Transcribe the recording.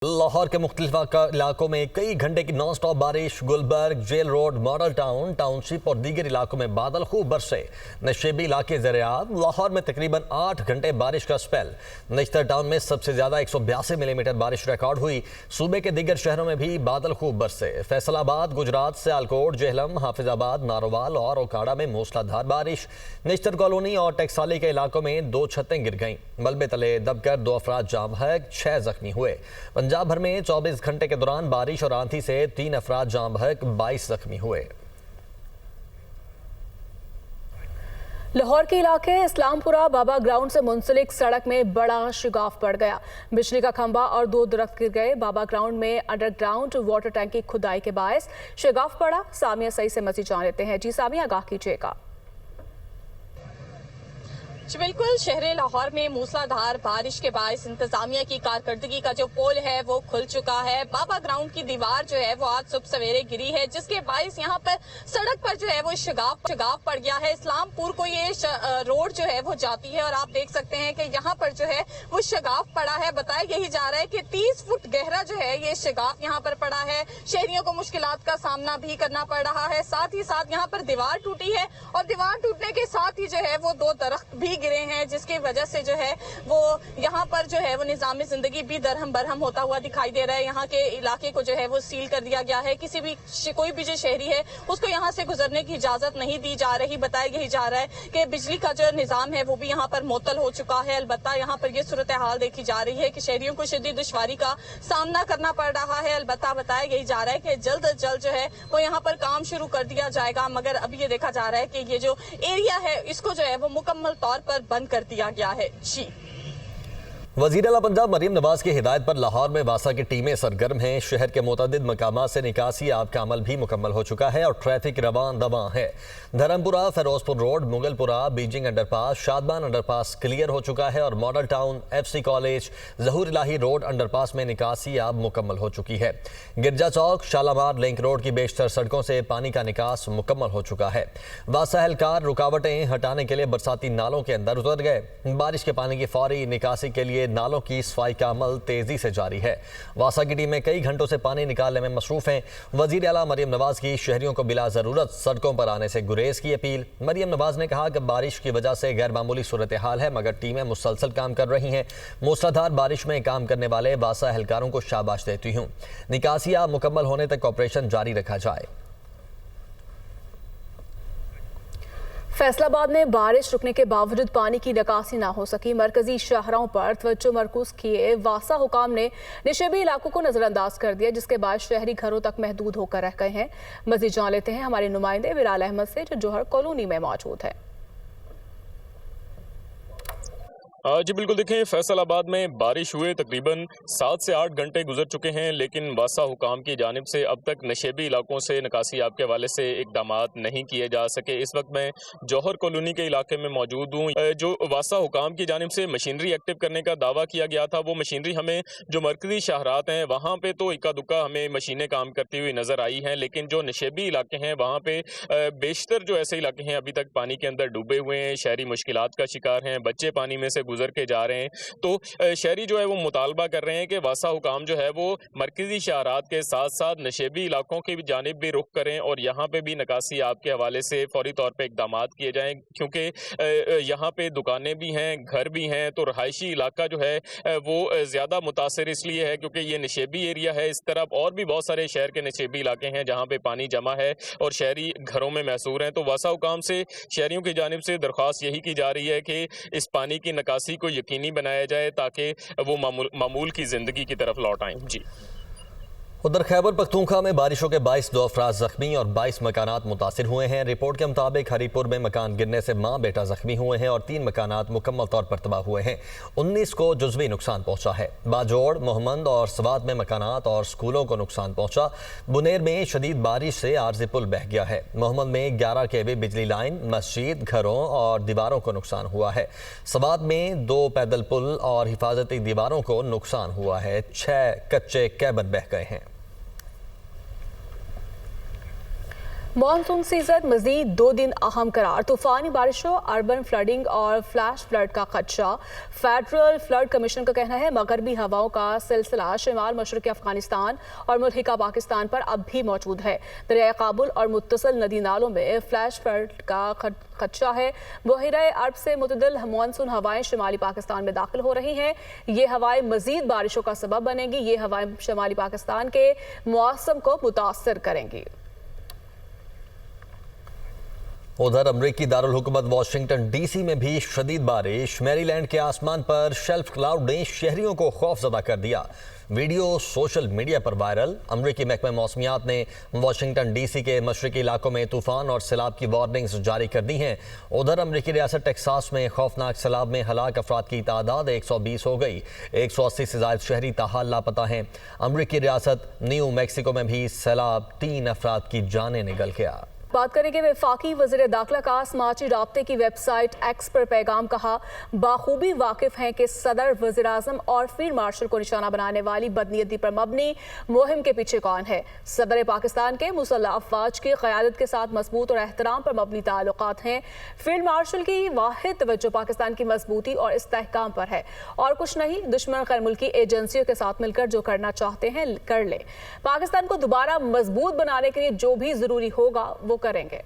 लाहौर के मुख्तलिफ इलाकों में कई घंटे की नॉन स्टॉप बारिश। Gulberg, Jail Road, Model Town, Township और दीगर इलाकों में बादल खूब बरसे। नशेबी इलाके ज़ेर-ए-आब। लाहौर में तकरीबन 8 घंटे बारिश का स्पेल। नश्तर टाउन में सबसे ज़्यादा 182 मिलीमीटर बारिश रिकॉर्ड हुई। सूबे के दीगर शहरों में भी बादल खूब बरसे। फैसलाबाद, गुजरात, सियालकोट, जेहलम, हाफिजाबाद, नारोवाल और ओकाड़ा में मूसलाधार बारिश। नश्तर कॉलोनी और टेक्साली के इलाकों में 2 छतें गिर गईं। मलबे तले दबकर 2 अफराद जाम बहक, 6 जख्मी हुए। पंजाब भर में 24 घंटे के दौरान बारिश और आंधी से 3 अफराद जाम बहक, 22 जख्मी हुए। लाहौर के इलाके इस्लामपुरा बाबा ग्राउंड से मुंसलिक सड़क में बड़ा शिगाफ पड़ गया। बिजली का खंभा और 2 दरख्त गिर गए। बाबा ग्राउंड में अंडरग्राउंड वाटर टैंक की खुदाई के बायस शिगाफ पड़ा। सामिया सही से मजीद जान लेते हैं। जी सामिया, आगाह कीजिएगा। बिल्कुल, शहर लाहौर में मूसलाधार बारिश के बायस इंतजामिया की कारकर्दगी का जो पोल है वो खुल चुका है। बाबा ग्राउंड की दीवार जो है वो आज सुबह सवेरे गिरी है, जिसके बायस यहाँ पर सड़क पर जो है वो शिगाफ पड़ गया है। इस्लामपुर को ये रोड जो है वो जाती है और आप देख सकते हैं कि यहाँ पर जो है वो शिगाफ पड़ा है। बताया यही जा रहा है कि 30 फुट गहरा जो है ये शिगाफ यहाँ पर पड़ा है। शहरियों को मुश्किलात का सामना भी करना पड़ रहा है। साथ ही साथ यहाँ पर दीवार टूटी है और दीवार टूटने के साथ ही जो है वो 2 दरख्त भी गिरे हैं, जिसकी वजह से जो है वो यहाँ पर जो है वो निजामी जिंदगी भी दरहम बरहम होता हुआ दिखाई दे रहा है। यहाँ के इलाके को जो है वो सील कर दिया गया है। कोई भी जो शहरी है उसको यहाँ से गुजरने की इजाजत नहीं दी जा रही। बताया यही जा रहा है कि बिजली का जो निजाम है वो भी यहाँ पर मुअत्तल हो चुका है। अलबत्ता यहाँ पर ये सूरत हाल देखी जा रही है कि शहरियों को शदीद दुश्वारी का सामना करना पड़ रहा है। अलबत्ता बताया यही जा रहा है कि जल्द अज जल्द जो है वो यहाँ पर काम शुरू कर दिया जाएगा, मगर अभी ये देखा जा रहा है कि ये जो एरिया है इसको जो है वो मुकम्मल तौर पर बंद कर दिया गया है। जी, वज़ीर आला पंजाब मरीम नवाज की हिदायत पर लाहौर में वासा की टीमें सरगर्म हैं। शहर के मुतअद्दिद मकामात से निकासी आब का अमल भी मुकम्मल हो चुका है और ट्रैफिक रवान दवां है। Dharampura, Ferozepur road, Mughalpura, Beijing underpass, Shadban underpass clear हो चुका है और model town, FC college, Zahoor Elahi road underpass में निकासी आब मुकम्मल हो चुकी है। गिरजा चौक, शालामार लिंक रोड की बेशतर सड़कों से पानी का निकास मुकम्मल हो चुका है। वासा एहलकार रुकावटें हटाने के लिए बरसाती नालों के अंदर उतर गए। बारिश के पानी की फौरी निकासी के लिए नालों की सफाई का अमल तेजी से जारी है। वासा की टीमें कई घंटों से पानी निकालने में मसरूफ हैं। वज़ीर आला मरीम नवाज की शहरियों को बिला ज़रूरत सड़कों पर आने से गुरेज की अपील। मरीम नवाज ने कहा कि बारिश की वजह से गैर मामूली सूरत हाल है, मगर टीमें मुसलसल काम कर रही हैं। मूसलाधार बारिश में काम करने वाले वासा एहलकारों को शाबाश देती हूँ। निकासियाँ मुकम्मल होने तक ऑपरेशन जारी रखा जाए। फैसलाबाद में बारिश रुकने के बावजूद पानी की निकासी ना हो सकी। मरकजी शहरों पर तवज्जो मरकूज किए वासा हुकाम ने निशेबी इलाकों को नजरअंदाज कर दिया, जिसके बाद शहरी घरों तक महदूद होकर रह गए हैं। मजीद जान लेते हैं हमारे नुमाइंदे विराल अहमद से, जो जौहर कॉलोनी में मौजूद है। जी बिल्कुल, देखें फैसलाबाद में बारिश हुए तकरीबन 7 से 8 घंटे गुजर चुके हैं, लेकिन वासा हुकाम की जानिब से अब तक नशेबी इलाकों से निकासी आप के हवाले से इकदाम नहीं किए जा सके। इस वक्त मैं जौहर कॉलोनी के इलाके में मौजूद हूँ। जो वासा हुकाम की जानिब से मशीनरी एक्टिव करने का दावा किया गया था, वो मशीनरी हमें जो मरकजी शहरात हैं वहाँ पर तो इक्का दुक्का हमें मशीनें काम करती हुई नज़र आई हैं, लेकिन जो नशेबी इलाके हैं वहाँ पर बेशतर जो ऐसे इलाके हैं अभी तक पानी के अंदर डूबे हुए हैं। शहरी मुश्किलात का शिकार हैं, बच्चे पानी में से गुजर के जा रहे हैं। तो शहरी जो है वो मुतालबा कर रहे हैं कि वासा हुकाम जो है वो मरकजी शहरात के साथ साथ नशेबी इलाकों की जानिब भी रुख करें और यहाँ पे भी निकासी आपके हवाले से फौरी तौर पे इकदाम किए जाएं, क्योंकि यहाँ पे दुकानें भी हैं, घर भी हैं। तो रहायशी इलाका जो है वो ज़्यादा मुतासर इसलिए है क्योंकि ये नशेबी एरिया है। इस तरफ और भी बहुत सारे शहर के नशेबी इलाके हैं जहाँ पे पानी जमा है और शहरी घरों में महसूर हैं। तो वासा हुकाम से शहरियों की जानिब से दरख्वास्त यही की जा रही है कि इस पानी की निकासी को यकीनी बनाया जाए ताकि वो मामूल की जिंदगी की तरफ लौट आएं। जी, उधर खैबर पख्तूनख्वा में बारिशों के 2 अफराद जख्मी और 22 मकानात मुतासिर हुए हैं। रिपोर्ट के मुताबिक हरीपुर में मकान गिरने से माँ बेटा जख्मी हुए हैं और 3 मकानात मुकम्मल तौर पर तबाह हुए हैं। 19 को जुज़वी नुकसान पहुंचा है। बाजोड़, मोहम्मद और सवात में मकानात और स्कूलों को नुकसान पहुंचा। बुनेर में शदीद बारिश से आरजी पुल बह गया है। मोहम्मद में 11 kV बिजली लाइन, मस्जिद, घरों और दीवारों को नुकसान हुआ है। सवात में 2 पैदल पुल और हिफाजती दीवारों को नुकसान हुआ है। 6 कच्चे कैबन बह गए हैं। मॉनसून सीजन मजीद 2 दिन अहम करार। तूफानी बारिशों, अर्बन फ्लडिंग और फ्लैश फ्लड का खदशा। फेडरल फ्लड कमीशन का कहना है मगरबी हवाओं का सिलसिला शिमाल मशरक़ी अफगानिस्तान और मुल्हिका पाकिस्तान पर अब भी मौजूद है। दरिया काबुल और मुत्तसिल नदी नालों में फ्लैश फ्लड का खदशा है। बहिरा अरब से मुतदिल मॉनसून हवाएं शिमाली पाकिस्तान में दाखिल हो रही हैं। ये हवाएं मजीद बारिशों का सबब बनेंगी। ये हवाएं शिमाली पाकिस्तान के मौसम को मुतासर करेंगी। उधर अमरीकी दारुल हुकूमत वाशिंगटन डीसी में भी शदीद बारिश। मैरीलैंड के आसमान पर शेल्फ क्लाउड ने शहरियों को खौफजदा कर दिया। वीडियो सोशल मीडिया पर वायरल। अमरीकी महकमा मौसमियात ने वाशिंगटन डीसी के मशरकी इलाकों में तूफान और सैलाब की वार्निंग्स जारी कर दी हैं। उधर अमरीकी रियासत टेक्सास में खौफनाक सैलाब में हलाक अफराद की तादाद 120 हो गई। 180 से ज़ायद शहरी ताहाल लापता हैं। अमरीकी रियासत न्यू मैक्सिको में भी सैलाब 3 अफराद की जानें निकल गया। बात करेंगे वफाकी वज़ीर दाखिला का समाजी राब्ते की वेबसाइट एक्स पर पैगाम। कहा, बाखूबी वाकिफ हैं कि सदर, वज़ीर आज़म और फील्ड मार्शल को निशाना बनाने वाली बदनीयती पर मबनी मुहिम के पीछे कौन है। सदर पाकिस्तान के मुसल्लह अफवाज की क़यादत के साथ मजबूत और एहतराम पर मबनी ताल्लुकात हैं। फील्ड मार्शल की वाहिद तवज्जो पाकिस्तान की मजबूती और इस्तेहकाम पर है और कुछ नहीं। दुश्मन गैर मुल्की एजेंसियों के साथ मिलकर जो करना चाहते हैं कर ले। पाकिस्तान को दोबारा मजबूत बनाने के लिए जो भी ज़रूरी होगा वो करेंगे।